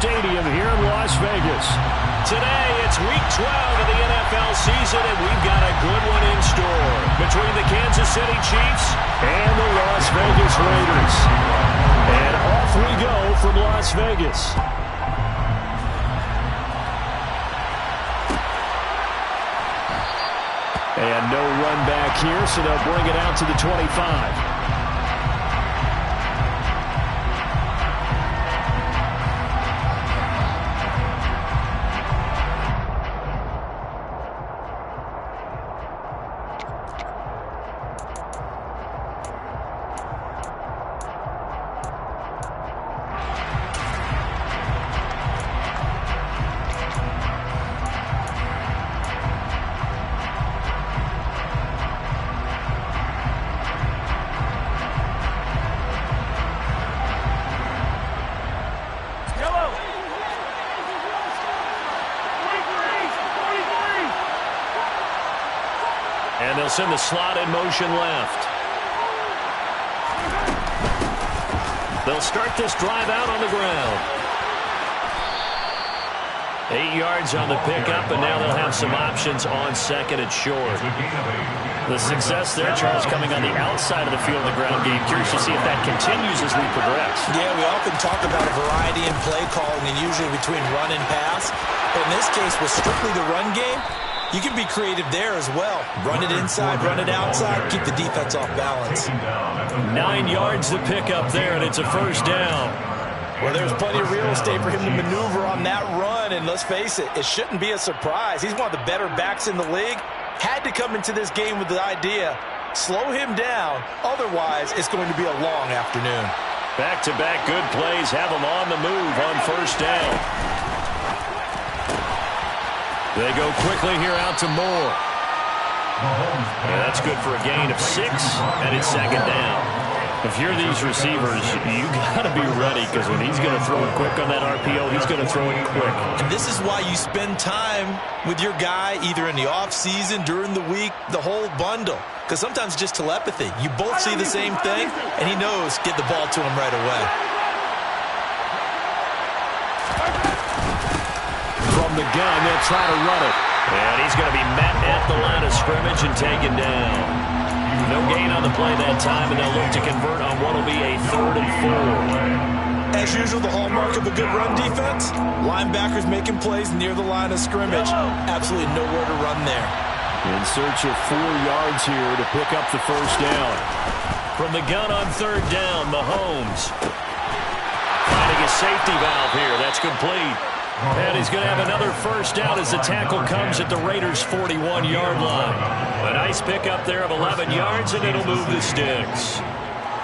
Stadium here in Las Vegas. Today, it's Week 12 of the NFL season, and we've got a good one in store between the Kansas City Chiefs and the Las Vegas Raiders. And off we go from Las Vegas. And no run back here, so they'll bring it out to the 25. And they'll send the slot in motion left. They'll start this drive out on the ground. 8 yards on the pickup, and now they'll have some options on second and short. The success there, Charles, coming on the outside of the field in the ground game. Curious to see if that continues as we progress. Yeah, we often talk about a variety in play calling and usually between run and pass. But in this case, with strictly the run game, you can be creative there as well. Run it inside, run it outside, keep the defense off balance. 9 yards to pick up there, and it's a first down. Well, there's plenty of real estate for him to maneuver on that run, and let's face it, it shouldn't be a surprise. He's one of the better backs in the league. Had to come into this game with the idea, slow him down, otherwise it's going to be a long afternoon. Back-to-back good plays have him on the move on first down. They go quickly here out to Moore. Yeah, that's good for a gain of 6, and it's second down. If you're these receivers, you got to be ready, because when he's going to throw it quick on that RPO, he's going to throw it quick. And this is why you spend time with your guy either in the offseason, during the week, the whole bundle. Because sometimes just telepathy. You both see the same thing, and he knows get the ball to him right away. From the gun, they'll try to run it. And he's going to be met at the line of scrimmage and taken down. No gain on the play that time, and they'll look to convert on what will be a 3rd and 4. As usual, the hallmark of a good run defense, linebackers making plays near the line of scrimmage. Absolutely nowhere to run there. In search of 4 yards here to pick up the first down. From the gun on 3rd down, Mahomes. Finding a safety valve here. That's complete. And he's going to have another first down as the tackle comes at the Raiders' 41-yard line. A nice pickup there of 11 yards, and it'll move the sticks.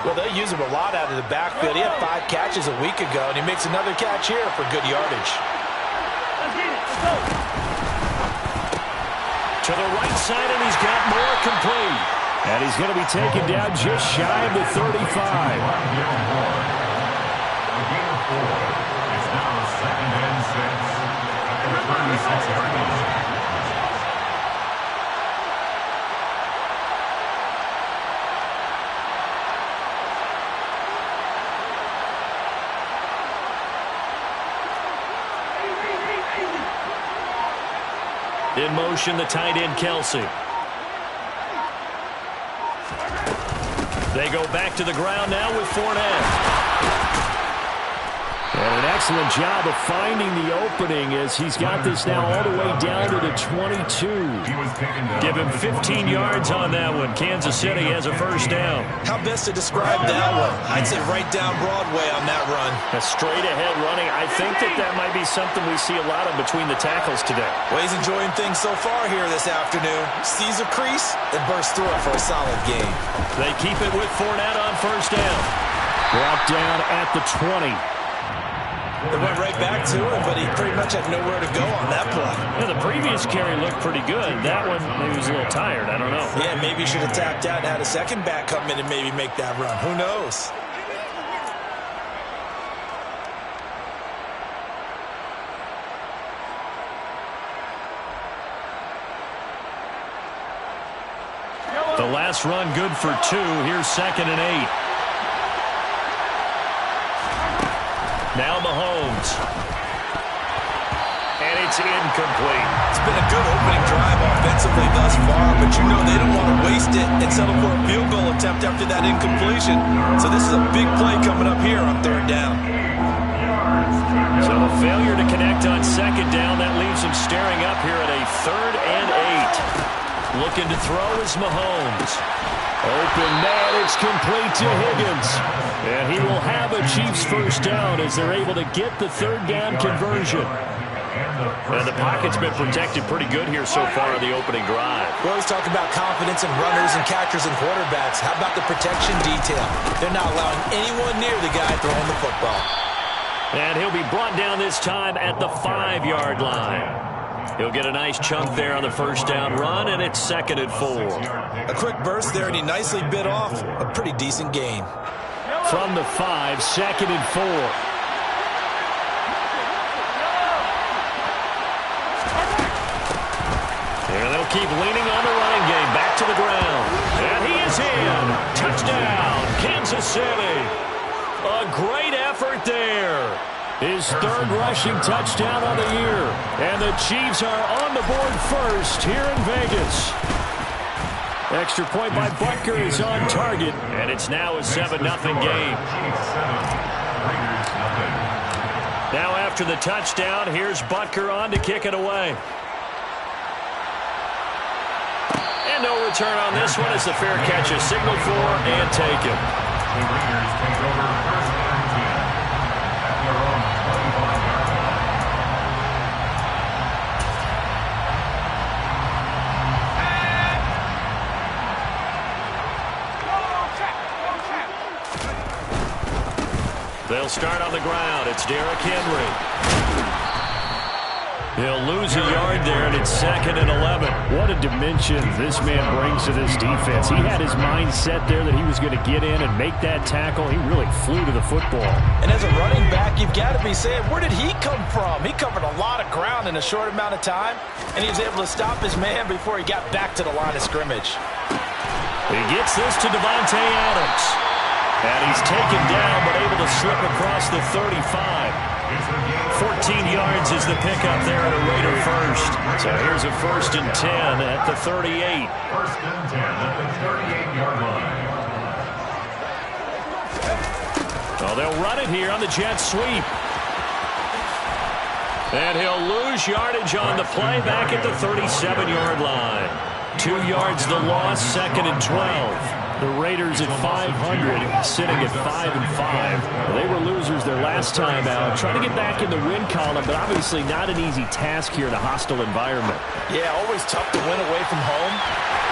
Well, they'll use him a lot out of the backfield. He had 5 catches a week ago, and he makes another catch here for good yardage. To the right side, and he's got more complete. And he's going to be taken down just shy of the 35. In motion, the tight end, Kelsey. They go back to the ground now with Fournette. And an excellent job of finding the opening as he's got this now all the way down to the 22. Give him 15 yards on that one. Kansas City has a first down. How best to describe that one? I'd say right down Broadway on that run. A straight-ahead running. I think that might be something we see a lot of between the tackles today. Well, he's enjoying things so far here this afternoon. Sees a crease and bursts through it for a solid game. They keep it with Fournette on first down. Brought down at the 20. They went right back to him, but he pretty much had nowhere to go on that play. Yeah, the previous carry looked pretty good. That one, maybe he was a little tired. I don't know. Yeah, maybe he should have tapped out and had a second back come in and maybe make that run. Who knows? The last run good for 2. Here's 2nd and 8. Now Mahomes. It's incomplete. It's been a good opening drive offensively thus far, but you know they don't want to waste it and settle for a field goal attempt after that incompletion. So this is a big play coming up here on third down. So a failure to connect on second down. That leaves him staring up here at a 3rd and 8. Looking to throw is Mahomes. Open man, it's complete to Higgins. And he will have a Chiefs first down as they're able to get the third down conversion. And the pocket's been protected pretty good here so far on the opening drive. We always talk about confidence in runners and catchers and quarterbacks. How about the protection detail? They're not allowing anyone near the guy throwing the football. And he'll be brought down this time at the 5-yard line. He'll get a nice chunk there on the first down run, and it's 2nd and 4. A quick burst there, and he nicely bit off a pretty decent gain. From the 5, 2nd and 4. And they'll keep leaning on the running game. Back to the ground. And he is in. Touchdown, Kansas City. A great effort there. His 3rd rushing touchdown on the year. And the Chiefs are on the board first here in Vegas. Extra point by Butker is on target. And it's now a 7-0 game. Now after the touchdown, here's Butker on to kick it away. And no return on this one as the fair catch is signaled for and taken. The Raiders take over 1st and 10 at their own 25-yard line. They'll start on the ground. It's Derrick Henry. He'll lose a yard there, and it's 2nd and 11. What a dimension this man brings to this defense. He had his mind set there that he was going to get in and make that tackle. He really flew to the football. And as a running back, you've got to be saying, where did he come from? He covered a lot of ground in a short amount of time, and he was able to stop his man before he got back to the line of scrimmage. He gets this to Davante Adams. And he's taken down, but able to slip across the 35. 14 yards is the pickup there at a Raider first. So here's a 1st and 10 at the 38. 1st and 10 at the 38-yard line. Well, they'll run it here on the jet sweep. And he'll lose yardage on the play back at the 37-yard line. 2 yards the loss, 2nd and 12. The Raiders at 500, sitting at 5-5. They were losers their last time out, trying to get back in the win column, but obviously not an easy task here in a hostile environment. Yeah, always tough to win away from home,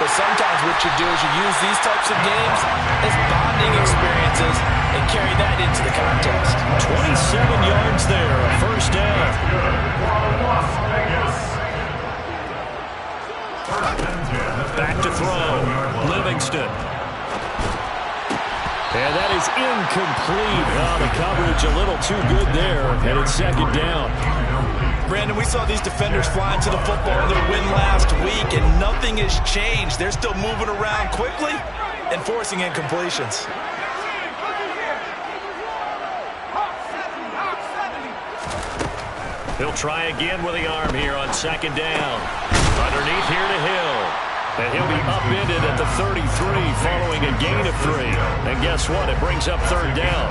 but sometimes what you do is you use these types of games as bonding experiences and carry that into the context. 27 yards there, a first down. Back to throw, Livingston. And that is incomplete. Oh, the coverage a little too good there, and it's 2nd down. Brandon, we saw these defenders flying to the football in their win last week, and nothing has changed. They're still moving around quickly and forcing incompletions. He'll try again with the arm here on 2nd down. Underneath here to Hill. And he'll be upended at the 33 following a gain of 3. And guess what? It brings up 3rd down.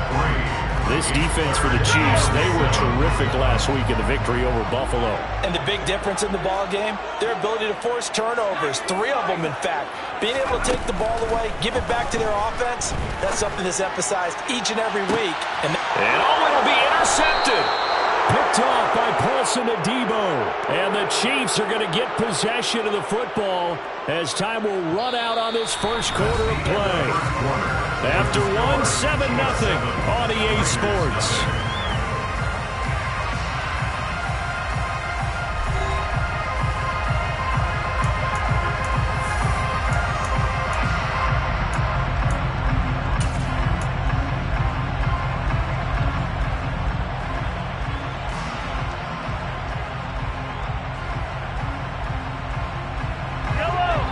This defense for the Chiefs, they were terrific last week in the victory over Buffalo. And the big difference in the ball game, their ability to force turnovers, 3 of them in fact. Being able to take the ball away, give it back to their offense, that's something that's emphasized each and every week. And it'll be intercepted. Picked off by Paulson Adebo. And the Chiefs are going to get possession of the football as time will run out on this first quarter of play. After 7-0 on EA Sports.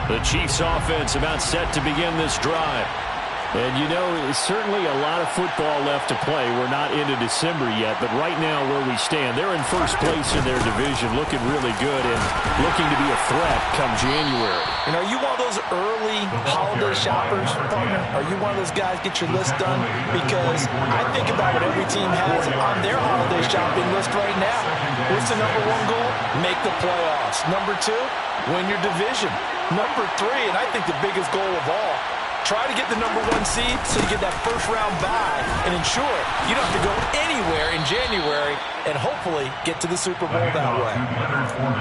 The Chiefs offense about set to begin this drive. And, you know, certainly a lot of football left to play. We're not into December yet, but right now where we stand, they're in first place in their division, looking really good and looking to be a threat come January. You know, are you one of those early holiday shoppers, partner? Are you one of those guys get your list done? Because I think about what every team has on their holiday shopping list right now. What's the number one goal? Make the playoffs. Number two, win your division. Number three, and I think the biggest goal of all, try to get the number one seed so you get that first-round bye and ensure you don't have to go anywhere in January and hopefully get to the Super Bowl that way.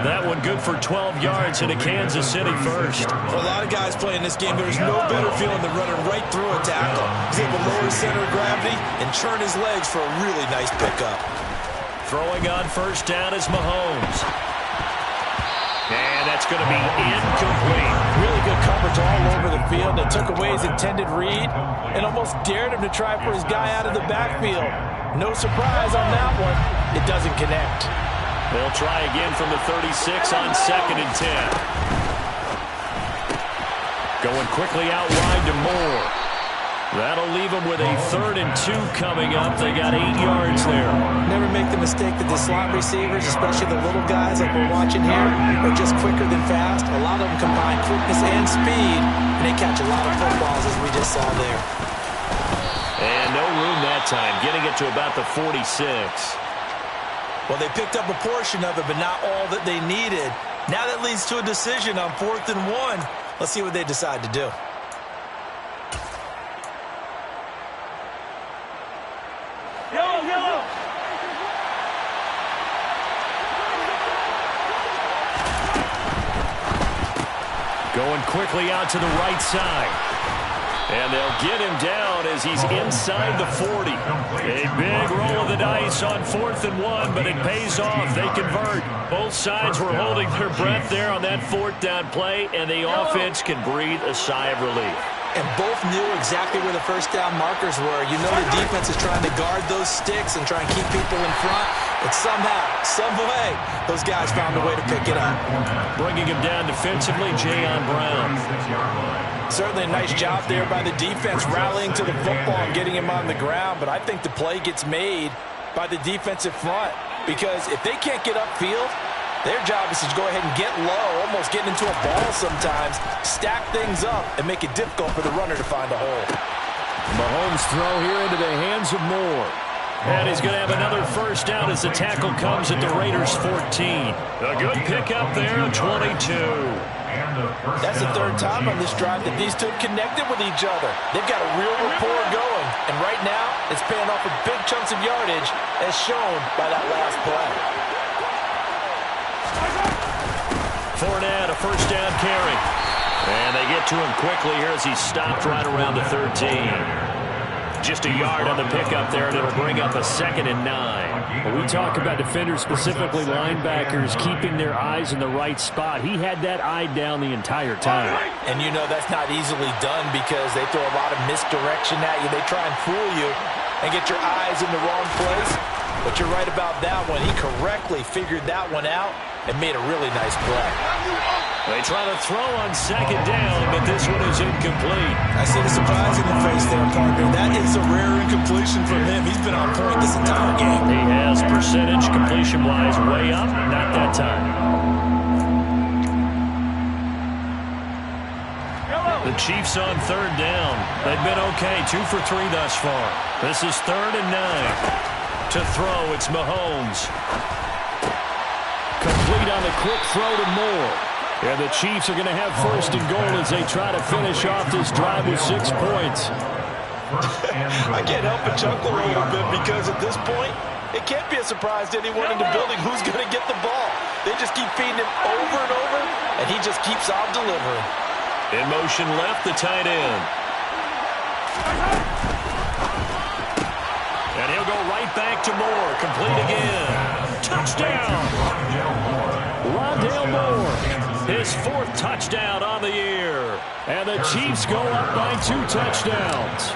That one good for 12 yards into Kansas City first. For a lot of guys playing this game, there's no better feeling than running right through a tackle. He's able to lower his center of gravity and churn his legs for a really nice pickup. Throwing on first down is Mahomes. And that's going to be incomplete. Really good coverage all over the field. They took away his intended read and almost dared him to try for his guy out of the backfield. No surprise on that one. It doesn't connect. They'll try again from the 36 on 2nd and 10. Going quickly out wide to Moore. That'll leave them with a 3rd and 2 coming up. They got 8 yards there. Never make the mistake that the slot receivers, especially the little guys like we're watching here, are just quicker than fast. A lot of them combine quickness and speed, and they catch a lot of footballs as we just saw there. And no room that time, getting it to about the 46. Well, they picked up a portion of it, but not all that they needed. Now that leads to a decision on 4th and 1. Let's see what they decide to do. Going quickly out to the right side. And they'll get him down as he's inside the 40. A big roll of the dice on 4th and 1, but it pays off. They convert. Both sides were holding their breath there on that 4th down play, and the offense can breathe a sigh of relief. And both knew exactly where the first down markers were. You know the defense is trying to guard those sticks and try and keep people in front. But somehow, some way, those guys found a way to pick it up. Bringing him down defensively, Jayon Brown. Certainly a nice job there by the defense rallying to the football and getting him on the ground. But I think the play gets made by the defensive front. Because if they can't get upfield, their job is to go ahead and get low, almost getting into a ball sometimes, stack things up, and make it difficult for the runner to find a hole. Mahomes throw here into the hands of Moore. And he's going to have another first down as the tackle comes at the Raiders' 14. A good pickup there, 22. That's the 3rd time on this drive that these two have connected with each other. They've got a real rapport going. And right now, it's paying off with big chunks of yardage, as shown by that last play. Fournette, a first down carry. And they get to him quickly here as he's stopped right around the 13. Just a yard on the pickup there, and it'll bring up a 2nd and 9. Well, we talk about defenders, specifically linebackers, keeping their eyes in the right spot. He had that eye down the entire time. And you know that's not easily done because they throw a lot of misdirection at you. They try and fool you and get your eyes in the wrong place. But you're right about that one. He correctly figured that one out and made a really nice play. They try to throw on 2nd down, but this one is incomplete. I see the surprise in the face there, partner. That is a rare incompletion from him. He's been on point this entire game. He has percentage completion-wise way up. Not that time. The Chiefs on 3rd down. They've been okay, 2 for 3 thus far. This is 3rd and 9. To throw, it's Mahomes. Complete on the quick throw to Moore. And the Chiefs are going to have 1st and goal as they try to finish off this drive with 6 points. I can't help but chuckle a little bit because at this point, it can't be a surprise to anyone in the building who's going to get the ball. They just keep feeding him over and over, and he just keeps on delivering. In motion left, the tight end. And he'll go right back to Moore. Complete again. Touchdown! Rondale Moore. His 4th touchdown on the year. And the Chiefs go up by 2 touchdowns.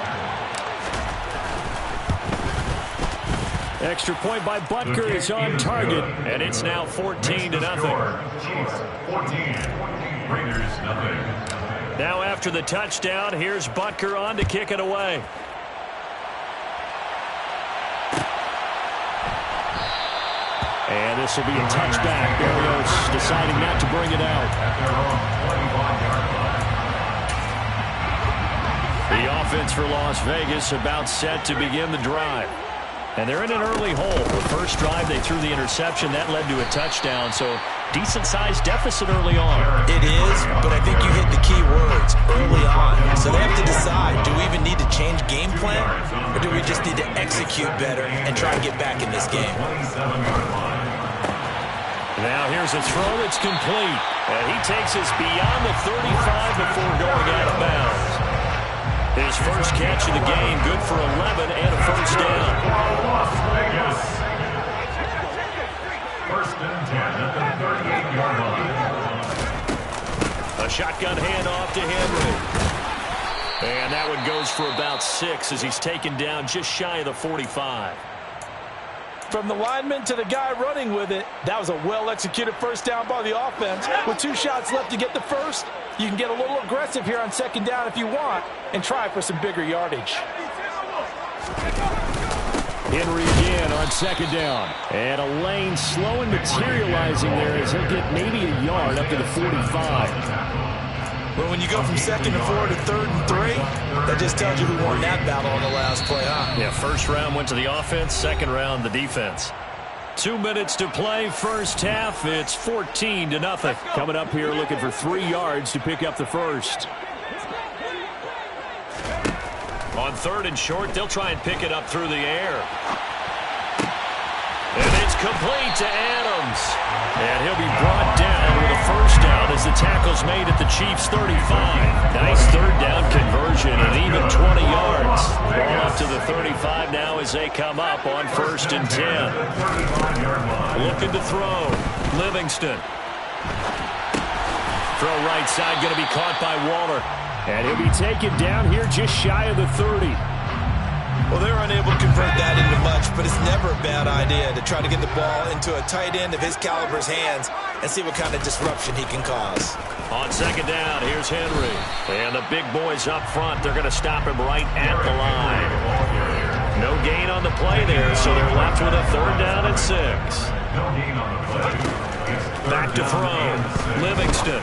Extra point by Butker is on target. And it's now 14-0. Chiefs 14, Raiders nothing. Now after the touchdown, here's Butker on to kick it away. And this will be a touchback. Berrios deciding not to bring it out. The offense for Las Vegas about set to begin the drive. And they're in an early hole. The first drive, they threw the interception. That led to a touchdown. So decent-sized deficit early on. It is, but I think you hit the key words early on. So they have to decide, do we even need to change game plan? Or do we just need to execute better and try to get back in this game? Now here's a throw that's complete. And he takes us beyond the 35 before going out of bounds. His first catch of the game, good for 11 and a first down. Las Vegas. First and 10 at the 38-yard line. A shotgun handoff to Henry. And that one goes for about 6 as he's taken down just shy of the 45. From the lineman to the guy running with it, that was a well-executed first down by the offense. With 2 shots left to get the first, you can get a little aggressive here on second down if you want and try for some bigger yardage. Henry again on second down. And a lane slow and materializing there as he'll get maybe a yard up to the 45. But when you go from second and 4 to third and 3, that just tells you who won that battle on the last play, huh? Yeah, first round went to the offense, second round the defense. 2 minutes to play first half. It's 14-0. Coming up here looking for 3 yards to pick up the first. On third and short, they'll try and pick it up through the air. And it's complete to Adams. And he'll be brought down with a first down as the tackle's made at the Chiefs' 35. Nice third down conversion and even 20 yards. Ball up to the 35 now as they come up on first and 10. Looking to throw. Livingston. Throw right side, going to be caught by Waller. And he'll be taken down here just shy of the 30. Well, they were unable to convert that into much, but it's never a bad idea to try to get the ball into a tight end of his caliber's hands and see what kind of disruption he can cause. On second down, here's Henry. And the big boys up front, they're going to stop him right at the line. No gain on the play there, so they're left with a third down and 6. Back to throw. Livingston.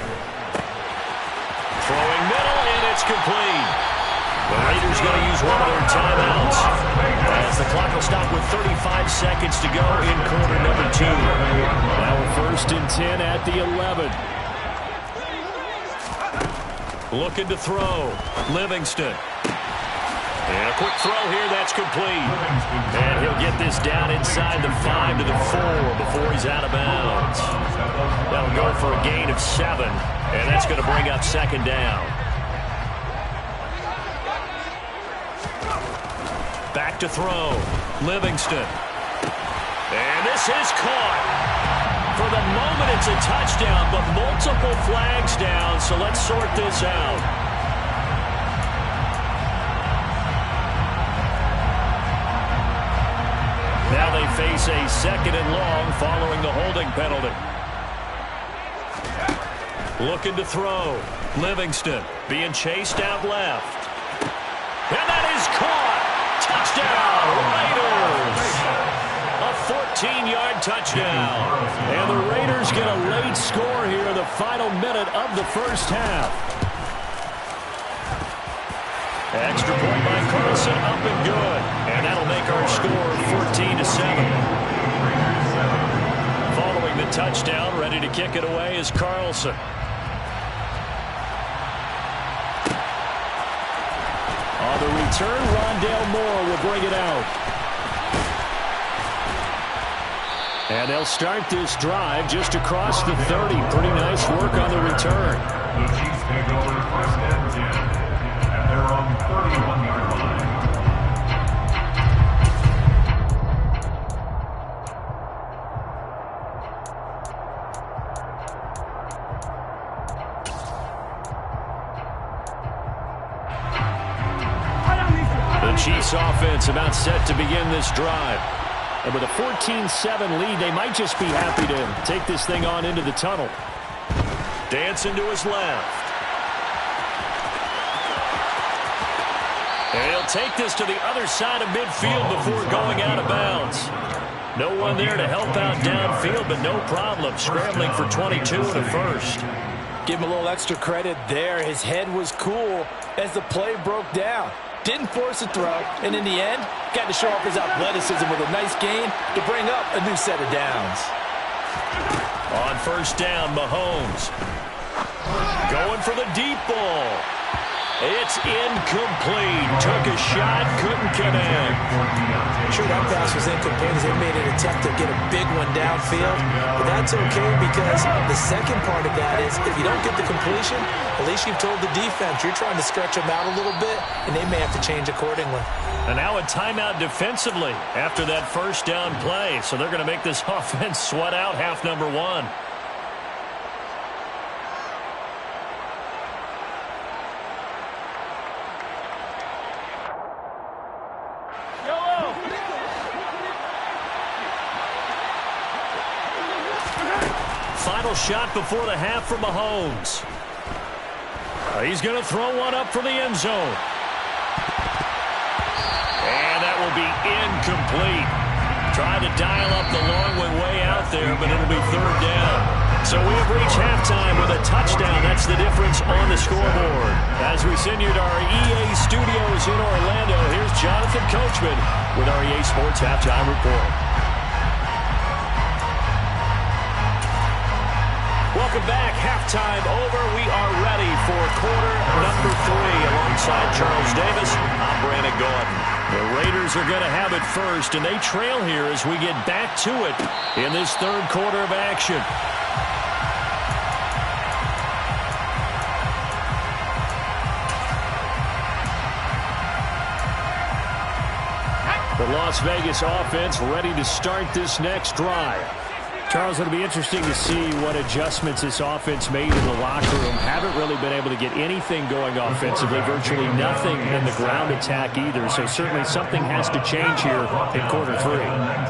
Throwing middle, and it's complete. The Raiders going to use one of their timeouts as the clock will stop with 35 seconds to go in quarter number 2. Now first and 10 at the 11. Looking to throw. Livingston. And a quick throw here, that's complete. And he'll get this down inside the 5 to the 4 before he's out of bounds. That'll go for a gain of 7, and that's going to bring up second down. Back to throw. Livingston. And this is caught. For the moment, it's a touchdown, but multiple flags down, so let's sort this out. Now they face a second and long following the holding penalty. Looking to throw. Livingston being chased out left. And that is caught. Touchdown, Raiders! A 14-yard touchdown. And the Raiders get a late score here in the final minute of the first half. Extra point by Carlson, up and good. And that'll make our score 14-7. Following the touchdown, ready to kick it away is Carlson. On the return, Rondale Moore will bring it out. And they'll start this drive just across the 30. Pretty nice work on the return. The Chiefs take over first and 10 at their own 31-yard line. Chiefs offense about set to begin this drive. And with a 14-7 lead, they might just be happy to take this thing on into the tunnel. Dancing to his left. And he'll take this to the other side of midfield before going out of bounds. No one there to help out downfield, but no problem. Scrambling for 22 and a first. Give him a little extra credit there. His head was cool as the play broke down. Didn't force a throw, and in the end, got to show off his athleticism with a nice gain to bring up a new set of downs. On first down, Mahomes. Going for the deep ball. It's incomplete. Took a shot, couldn't connect. Sure, that pass was incomplete as they made an attempt to get a big one downfield. But that's okay because the second part of that is if you don't get the completion, at least you've told the defense you're trying to stretch them out a little bit, and they may have to change accordingly. And now a timeout defensively after that first down play. So they're going to make this offense sweat out half number one. Final shot before the half for Mahomes. He's going to throw one up for the end zone. And that will be incomplete. Trying to dial up the long one way out there, but it'll be third down. So we have reached halftime with a touchdown. That's the difference on the scoreboard. As we send you to our EA studios in Orlando, here's Jonathan Coachman with our EA Sports Halftime Report. Welcome back. Halftime over. We are ready for quarter number 3. Alongside Charles Davis, I'm Brandon Gaudin. The Raiders are going to have it first, and they trail here as we get back to it in this third quarter of action. The Las Vegas offense ready to start this next drive. Charles, it'll be interesting to see what adjustments this offense made in the locker room. Haven't really been able to get anything going offensively, virtually nothing in the ground attack either. So certainly something has to change here in quarter 3.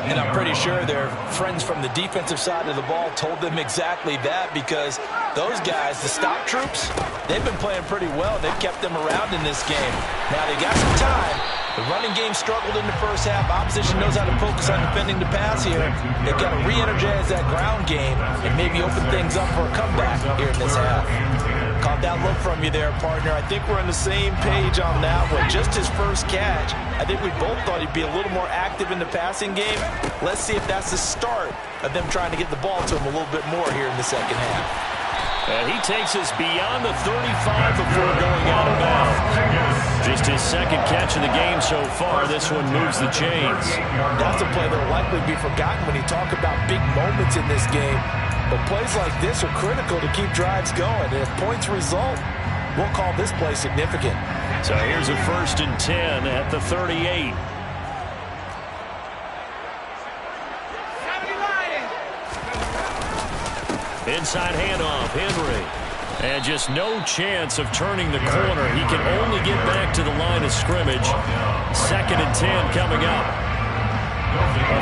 And I'm pretty sure their friends from the defensive side of the ball told them exactly that because those guys, the stop troops, they've been playing pretty well. They've kept them around in this game. Now they got some time. The running game struggled in the first half. Opposition knows how to focus on defending the pass here. They've got to re-energize that ground game and maybe open things up for a comeback here in this half. Caught that look from you there, partner. I think we're on the same page on that one. Just his first catch. I think we both thought he'd be a little more active in the passing game. Let's see if that's the start of them trying to get the ball to him a little bit more here in the second half. And he takes us beyond the 35 before going out of bounds. Just his second catch of the game so far. This one moves the chains. That's a play that will likely be forgotten when you talk about big moments in this game. But plays like this are critical to keep drives going. And if points result, we'll call this play significant. So here's a 1st and 10 at the 38. Inside handoff, Henry. And just no chance of turning the corner. He can only get back to the line of scrimmage. 2nd and 10 coming up.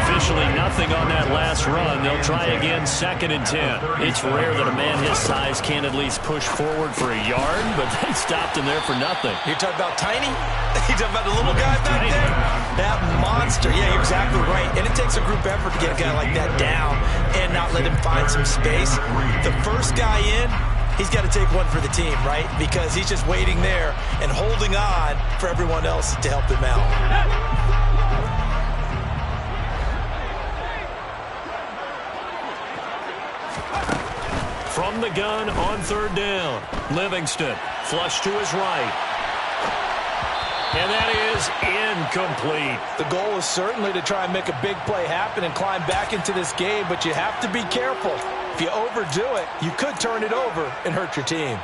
Officially nothing on that last run. They'll try again 2nd and 10. It's rare that a man his size can't at least push forward for a yard, but they stopped him there for nothing. You're talking about tiny? You're talking about the little guy back there? That monster. Yeah, you're exactly right. And it takes a group effort to get a guy like that down and not let him find some space. The first guy in, he's got to take one for the team, right? Because he's just waiting there and holding on for everyone else to help him out. From the gun on 3rd down. Livingston flush to his right. And that is incomplete. The goal is certainly to try and make a big play happen and climb back into this game, but you have to be careful. If you overdo it, you could turn it over and hurt your team.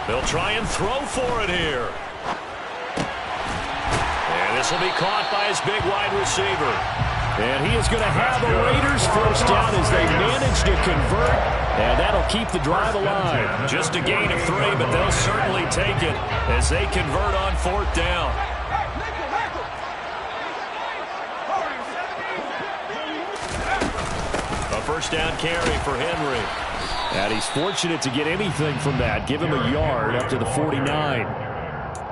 They'll try and throw for it here. And this will be caught by his big wide receiver. And he is going to have the Raiders first down as they manage to convert. And that'll keep the drive alive. Just a gain of 3, but they'll certainly take it as they convert on 4th down. first down carry for Henry. And he's fortunate to get anything from that. Give him a yard up to the 49.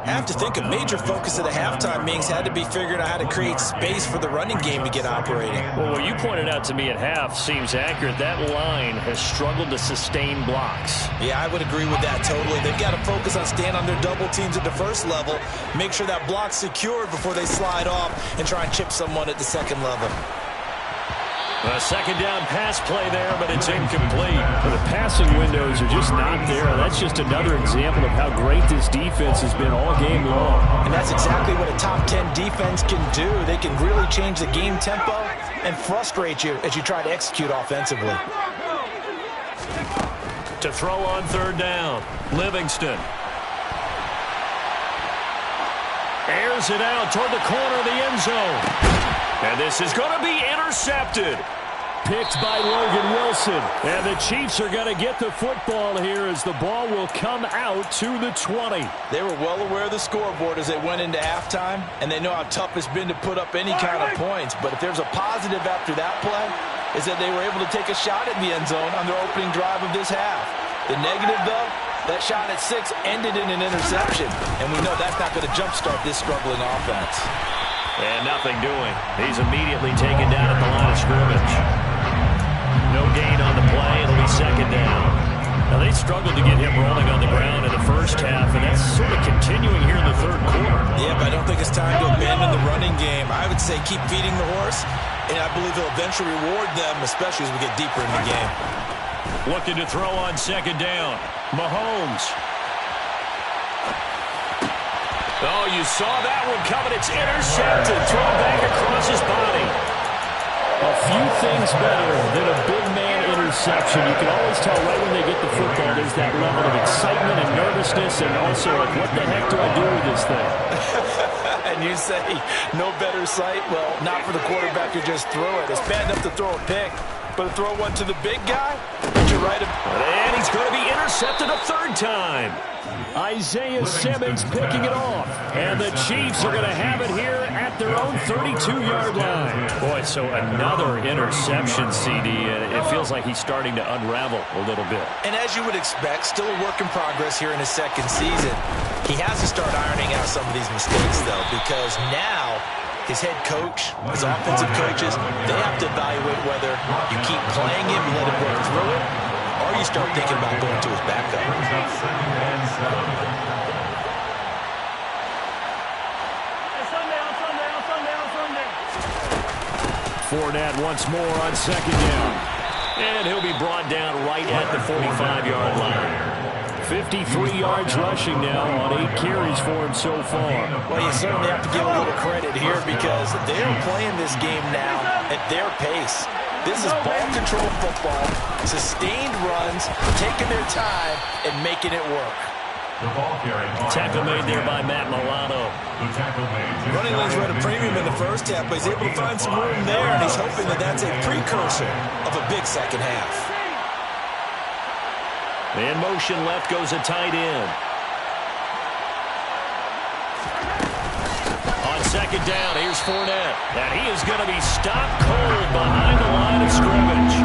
Have to think a major focus of the halftime meetings had to be figuring out how to create space for the running game to get operating. Well, what you pointed out to me at half seems accurate. That line has struggled to sustain blocks. Yeah, I would agree with that totally. They've got to focus on staying on their double teams at the first level, make sure that block's secured before they slide off and try and chip someone at the second level. A second down pass play there, but it's incomplete. The passing windows are just not there. That's just another example of how great this defense has been all game long. And that's exactly what a top 10 defense can do. They can really change the game tempo and frustrate you as you try to execute offensively. To throw on third down, Livingston. Airs it out toward the corner of the end zone. And this is going to be intercepted. Picked by Logan Wilson. And the Chiefs are going to get the football here as the ball will come out to the 20. They were well aware of the scoreboard as they went into halftime, and they know how tough it's been to put up any kind of points. But if there's a positive after that play, is that they were able to take a shot at the end zone on their opening drive of this half. The negative, though, that shot at 6 ended in an interception, and we know that's not going to jumpstart this struggling offense. And nothing doing. He's immediately taken down at the line of scrimmage. No gain on the play. It'll be second down. Now, they struggled to get him rolling on the ground in the first half, and that's sort of continuing here in the third quarter. Yeah, but I don't think it's time to abandon the running game. I would say keep feeding the horse, and I believe he'll eventually reward them, especially as we get deeper in the game. Looking to throw on second down. Mahomes. Oh, you saw that one coming. It's intercepted. Thrown back across his body. A few things better than a big man interception. You can always tell right when they get the football, there's that level of excitement and nervousness, and also like, what the heck do I do with this thing? And you say, no better sight? Well, not for the quarterback who just threw it. It's bad enough to throw a pick, but to throw one to the big guy? You're right. And he's going to be intercepted a third time. Isaiah Simmons picking it off. And the Chiefs are going to have it here at their own 32-yard line. Boy, so another interception, CD, and it feels like he's starting to unravel a little bit. And as you would expect, still a work in progress here in his second season. He has to start ironing out some of these mistakes, though, because now his head coach, his offensive coaches, they have to evaluate whether you keep playing him and let him work through it, or you start thinking about going to his backup. Fournette once more on second down. And he'll be brought down right at the 45-yard line. 53 yards rushing now on 8 carries for him so far. Well, you certainly have to give a little credit here because they're playing this game now at their pace. This is ball control football, sustained runs, taking their time, and making it work. Tackle made there by Matt Milano. Running lanes were at a premium in the first half, but he's able to find some room there, and he's hoping that that's a precursor of a big second half. In motion left goes a tight end. On second down, here's Fournette. And he is going to be stopped cold behind the line of scrimmage.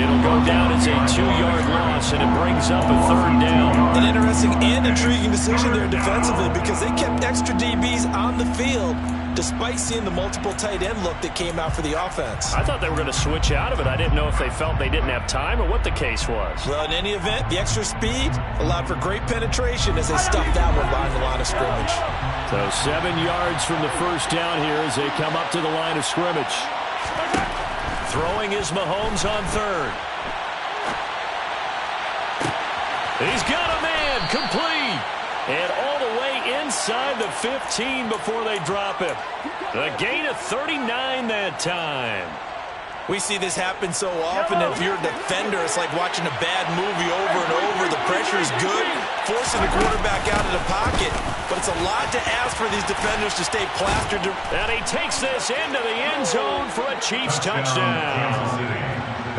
It'll go down as a 2-yard loss, and it brings up a third down. An interesting and intriguing decision there defensively because they kept extra DBs on the field despite seeing the multiple tight end look that came out for the offense. I thought they were going to switch out of it. I didn't know if they felt they didn't have time or what the case was. Well, in any event, the extra speed allowed for great penetration as they stuffed that one behind the line of scrimmage. So 7 yards from the first down here as they come up to the line of scrimmage. Throwing is Mahomes on third. He's got a man, complete. And all the way inside the 15 before they drop him. A gain of 39 that time. We see this happen so often. If you're a defender, it's like watching a bad movie over and over. The pressure is good, forcing the quarterback out of the pocket. But it's a lot to ask for these defenders to stay plastered. And he takes this into the end zone for a Chiefs touchdown.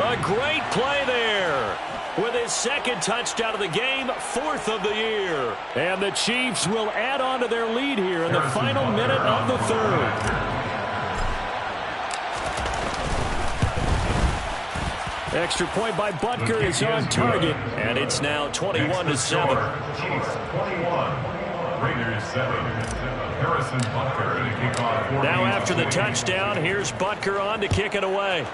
A great play there. With his second touchdown of the game, 4th of the year. And the Chiefs will add on to their lead here in the final minute of the third. Extra point by Butker is on target. And it's now 21-7. Chiefs 21, Raiders 7. Harrison Butker to kick off. Now after the touchdown, here's Butker on to kick it away.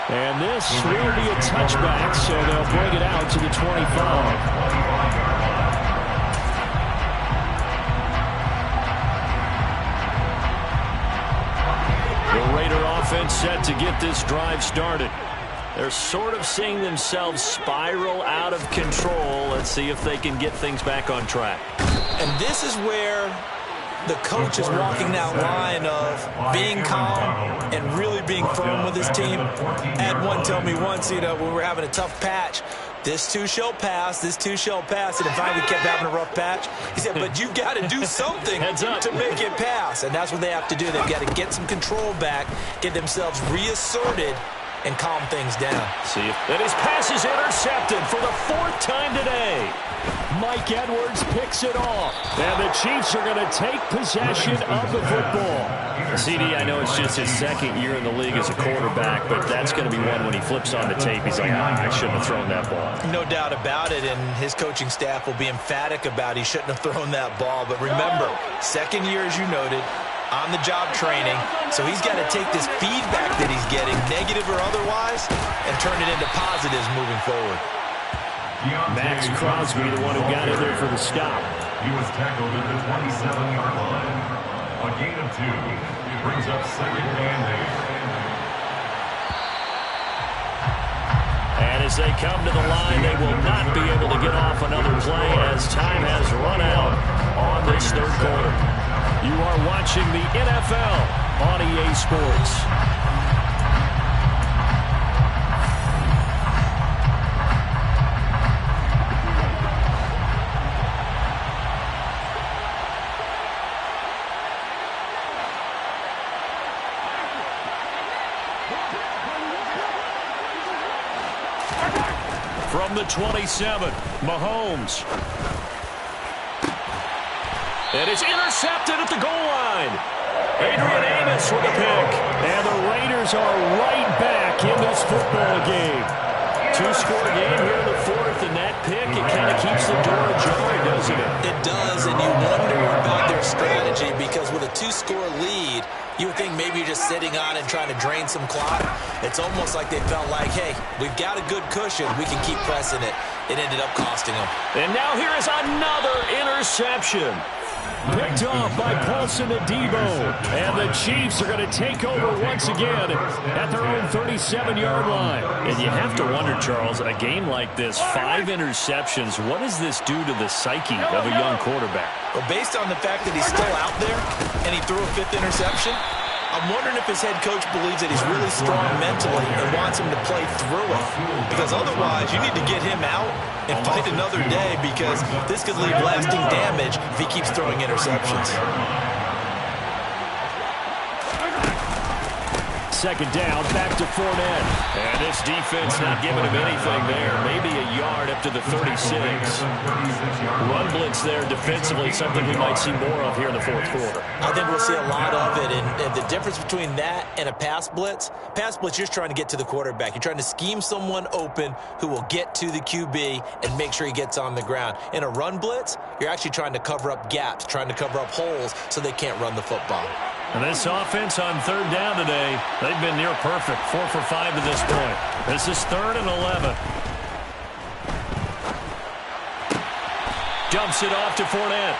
And this will be a touchback, so they'll bring it out to the 25. The Raider offense set to get this drive started. They're sort of seeing themselves spiral out of control. Let's see if they can get things back on track. And this is where the coach is walking that line of being calm and really being firm with his team. I had one tell me once, when we were having a tough patch, this too shall pass, this too shall pass. And finally we kept having a rough patch. He said, but you've got to do something to make it pass. And that's what they have to do. They've got to get some control back, get themselves reasserted, and calm things down. See if that his pass is intercepted for the 4th time today. Mike Edwards picks it off. And the Chiefs are going to take possession of the football. CD, I know it's just his 2nd year in the league as a quarterback, but that's going to be one when he flips on the tape. He's like, I shouldn't have thrown that ball. No doubt about it, and his coaching staff will be emphatic about he shouldn't have thrown that ball. But remember, 2nd year, as you noted, on-the-job training, so he's got to take this feedback that he's getting, negative or otherwise, and turn it into positives moving forward. Max Crosby, the one who got in there for the stop. He was tackled at the 27-yard line. A gain of 2 brings up 2nd and 8. And as they come to the line, they will not be able to get off another play as time has run out on this 3rd quarter. You are watching the NFL on EA Sports. From the 27, Mahomes. And it's intercepted at the goal line. Adrian Amos with a pick. And the Raiders are right back in this football game. 2-score game here in the 4th, and that pick, it kind of keeps the door ajar, doesn't it? It does, and you wonder about their strategy because with a 2-score lead, you would think maybe you're just sitting on and trying to drain some clock. It's almost like they felt like, hey, we've got a good cushion. We can keep pressing it. It ended up costing them. And now here is another interception. Picked off by Paulson Adebo. And the Chiefs are going to take over once again at their own 37-yard line. And you have to wonder, Charles, a game like this, 5 interceptions, what does this do to the psyche of a young quarterback? Well, based on the fact that he's still out there and he threw a 5th interception, I'm wondering if his head coach believes that he's really strong mentally and wants him to play through it. Because otherwise, you need to get him out and fight another day because this could leave lasting damage if he keeps throwing interceptions. 2nd down, back to Fournette. And this defense not giving him anything there. Maybe a yard up to the 36. Run blitz there defensively, something we might see more of here in the 4th quarter. I think we'll see a lot of it, and the difference between that and a pass blitz, you're just trying to get to the quarterback. You're trying to scheme someone open who will get to the QB and make sure he gets on the ground. In a run blitz, you're actually trying to cover up gaps, trying to cover up holes so they can't run the football. And this offense on 3rd down today, they've been near perfect, 4 for 5 to this point. This is 3rd and 11. Dumps it off to Fournette.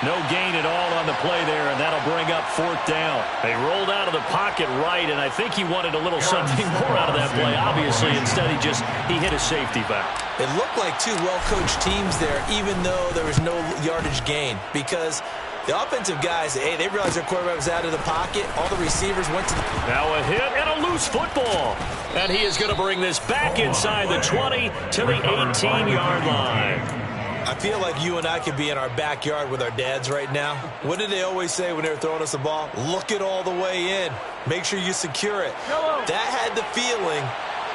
No gain at all on the play there, and that'll bring up 4th down. They rolled out of the pocket right, and I think he wanted a little something more out of that play. Obviously, instead he hit a safety valve. It looked like 2 well-coached teams there, even though there was no yardage gain, because the offensive guys, hey, they realized their quarterback was out of the pocket. All the receivers went to the... Now a hit and a loose football. And he is going to bring this back inside the 20 to the 18-yard line. I feel like you and I could be in our backyard with our dads right now. What did they always say when they were throwing us the ball? Look it all the way in. Make sure you secure it. That had the feeling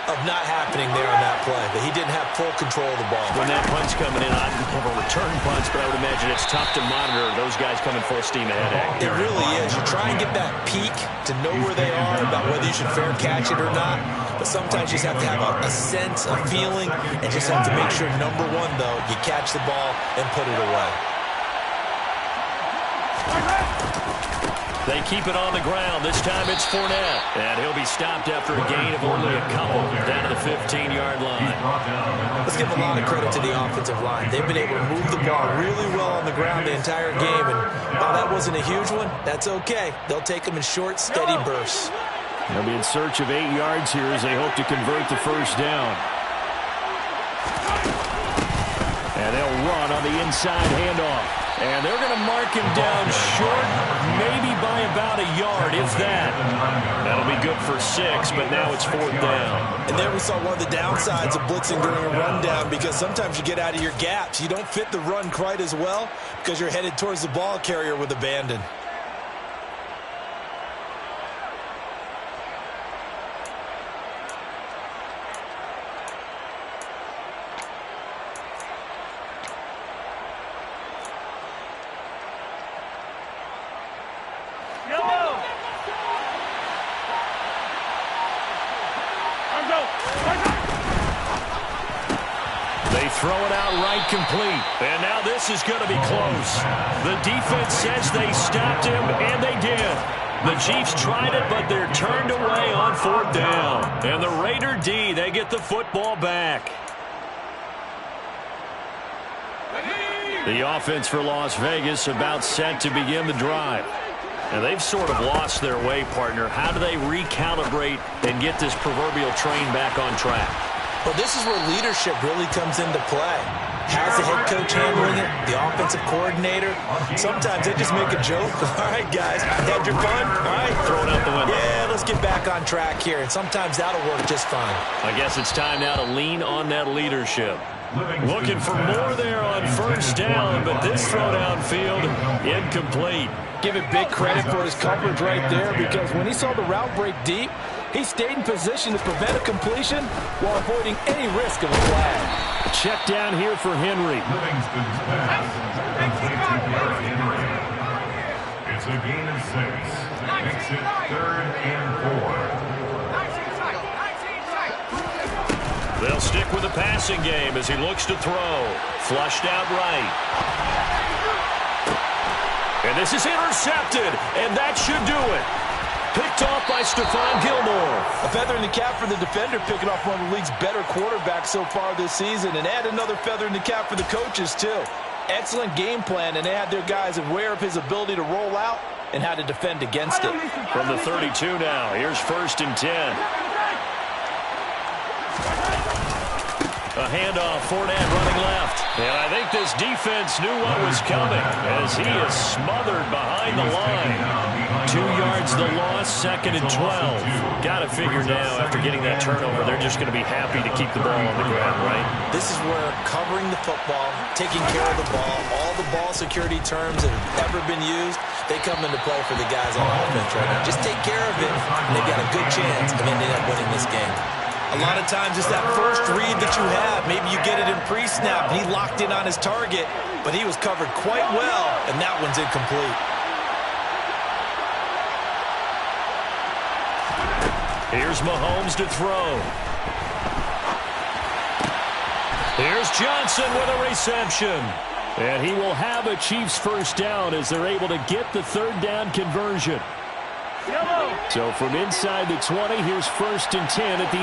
of not happening there on that play, that he didn't have full control of the ball. When that punch coming in, I don't have a return punch, but I would imagine it's tough to monitor those guys coming full steam ahead at you. It really is. You try and get that peek to know where they are, about whether you should fair catch it or not. But sometimes you just have to have a sense, a feeling, and just have to make sure, number one, though, you catch the ball and put it away. They keep it on the ground. This time it's Fournette. And he'll be stopped after a gain of only a couple down to the 15-yard line. Let's give a lot of credit to the offensive line. They've been able to move the ball really well on the ground the entire game. And while that wasn't a huge one, that's okay. They'll take them in short, steady bursts. They'll be in search of 8 yards here as they hope to convert the first down. And they'll run on the inside handoff. And they're going to mark him down short, maybe by about a yard, if that. That'll be good for 6, but now it's 4th down. And there we saw one of the downsides of blitzing during a rundown, because sometimes you get out of your gaps. You don't fit the run quite as well because you're headed towards the ball carrier with abandon. They throw it out right complete. And now this is going to be close. The defense says they stopped him, and they did. The Chiefs tried it, but they're turned away on 4th down. And the Raider D, they get the football back. The offense for Las Vegas about set to begin the drive. And they've sort of lost their way, partner. How do they recalibrate and get this proverbial train back on track? Well, this is where leadership really comes into play. Has the head coach handling it, the offensive coordinator. Sometimes they just make a joke. All right, guys, had your fun? All right, Throw it out the window. Yeah, let's get back on track here. And sometimes that'll work just fine. I guess it's time now to lean on that leadership. Looking for more there on first down, but this throw downfield, incomplete. Give it big credit for his coverage right there, because when he saw the route break deep, he stayed in position to prevent a completion while avoiding any risk of a flag. Check down here for Henry. Livingston's pass completed to Derrick Henry. It's a gain of 6. Makes it 3rd and 4. They'll stick with the passing game as he looks to throw. Flushed out right. And this is intercepted, and that should do it. Picked off by Stephon Gilmore. A feather in the cap for the defender, picking off one of the league's better quarterbacks so far this season, and add another feather in the cap for the coaches, too. Excellent game plan, and they had their guys aware of his ability to roll out and how to defend against it. From the 32 now, here's 1st and 10. A handoff, Fournette running left. And I think this defense knew what was coming as he is smothered behind the line. 2 yards the loss, 2nd and 12. Got to figure now, after getting that turnover, they're just going to be happy to keep the ball on the ground, right? This is where covering the football, taking care of the ball, all the ball security terms that have ever been used, they come into play for the guys on offense right now. Just take care of it, and they've got a good chance of ending up winning this game. A lot of times it's that first read that you have. Maybe you get it in pre-snap, and he locked in on his target, but he was covered quite well, and that one's incomplete. Here's Mahomes to throw. Here's Johnson with a reception. And he will have a Chiefs first down as they're able to get the 3rd down conversion. So from inside the 20, here's 1st and 10 at the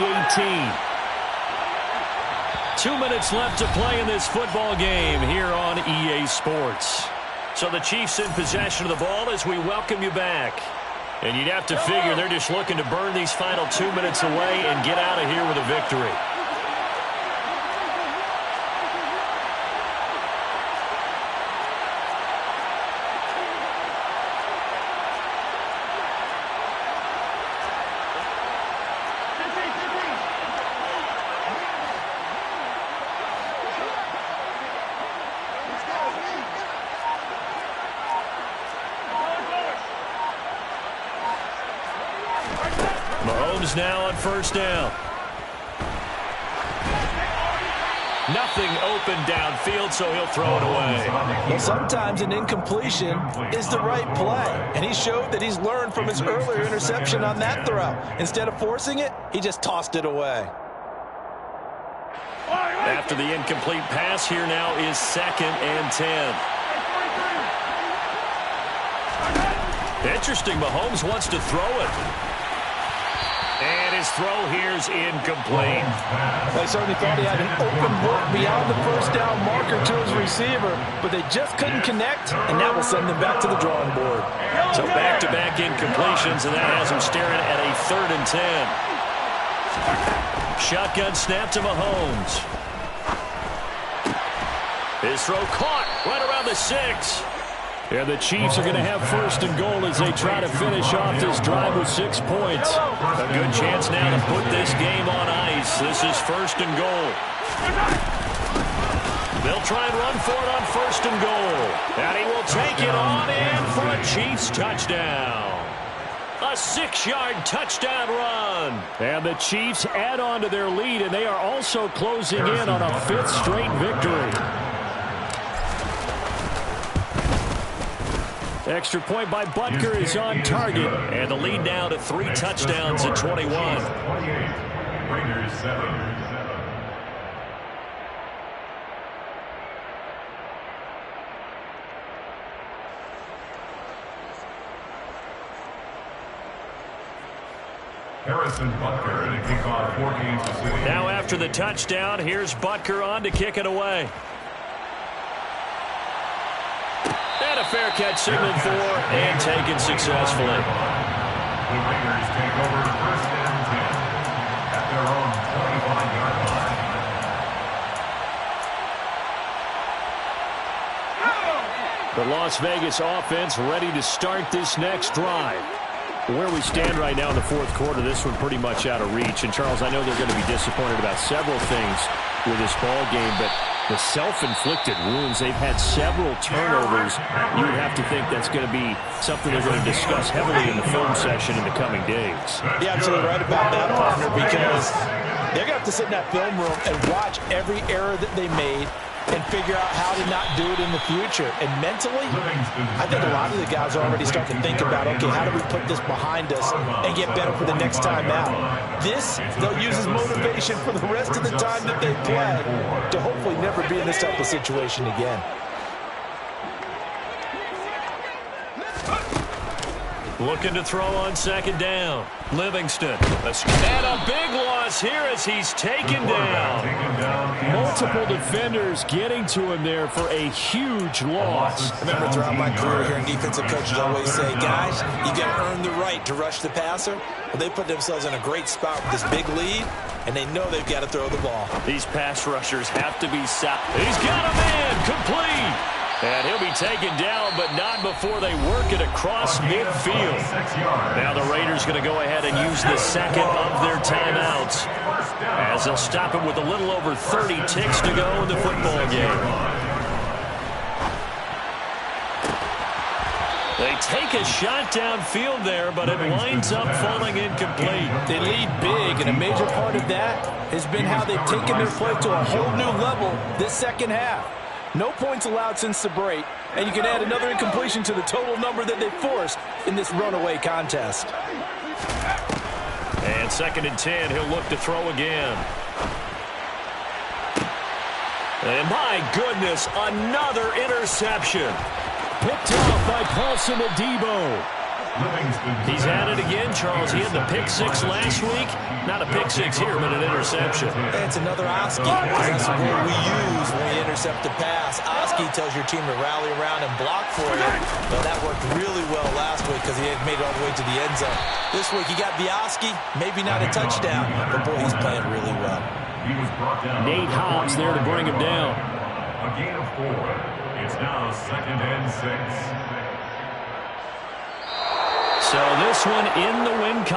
18. 2 minutes left to play in this football game here on EA Sports. So the Chiefs in possession of the ball as we welcome you back. And you'd have to figure they're just looking to burn these final 2 minutes away and get out of here with a victory. Mahomes now on first down. Nothing open downfield, so he'll throw it away. Well, sometimes an incompletion is the right play, and he showed that he's learned from his earlier interception on that throw. Instead of forcing it, he just tossed it away. After the incomplete pass, here now is 2nd and 10. Interesting, Mahomes wants to throw it. And his throw here's incomplete. They certainly thought he had an open look beyond the first down marker to his receiver, but they just couldn't connect, and that will send them back to the drawing board. So back-to-back incompletions, and that has him staring at a 3rd and 10. Shotgun snap to Mahomes. His throw caught right around the 6. And the Chiefs are going to have 1st and goal as they try to finish off this drive with 6 points. A good chance now to put this game on ice. This is 1st and goal. They'll try and run for it on 1st and goal. And he will take it on in for a Chiefs touchdown. A 6-yard touchdown run. And the Chiefs add on to their lead, and they are also closing in on a 5th straight victory. Extra point by Butker is on target. And the lead now to 3 touchdowns at 21. 28. Raiders 7. Harrison Butker to kick off 4 games to City. Now after the touchdown, here's Butker on to kick it away. And a fair catch signaled for and taken successfully. The Raiders take over 1st and 10 at their own 25-yard line. The Las Vegas offense ready to start this next drive. Where we stand right now in the 4th quarter, this one pretty much out of reach. And, Charles, I know they're going to be disappointed about several things with this ball game, but the self-inflicted wounds, they've had several turnovers. You would have to think that's going to be something they're going to discuss heavily in the film session in the coming days. You're absolutely right about that, partner, because they're going to have to sit in that film room and watch every error that they made and figure out how to not do it in the future. And mentally, I think a lot of the guys are already starting to think about, okay, how do we put this behind us and get better for the next time out? This, they'll use as motivation for the rest of the time that they play to hopefully never be in this type of situation again. Looking to throw on 2nd down. Livingston. And a big loss here as he's taken down. Multiple defenders getting to him there for a huge loss. I remember throughout my career here, defensive coaches always say, guys, you got to earn the right to rush the passer. Well, they put themselves in a great spot with this big lead, and they know they've got to throw the ball. These pass rushers have to be set. He's got a man complete. And he'll be taken down, but not before they work it across midfield. Now the Raiders going to go ahead and use the 2nd of their timeouts, as they'll stop him with a little over 30 ticks to go in the football game. They take a shot downfield there, but it winds up falling incomplete. They lead big, and a major part of that has been how they've taken their play to a whole new level this 2nd half. No points allowed since the break, and you can add another incompletion to the total number that they forced in this runaway contest. And 2nd and 10, he'll look to throw again. And my goodness, another interception. Picked off by Paulson Adebo. He's at it again, Charles. He had the pick 6 last week. Not a pick 6 here, but an interception. It's another Oski, because that's the word we use when we intercept the pass. Oski tells your team to rally around and block for you. Well, that worked really well last week because he had made it all the way to the end zone. This week, he got the Oski, maybe not a touchdown, but boy, he's playing really well. Nate Hobbs there to bring him down. A gain of 4. It's now 2nd and 6. So this one in the win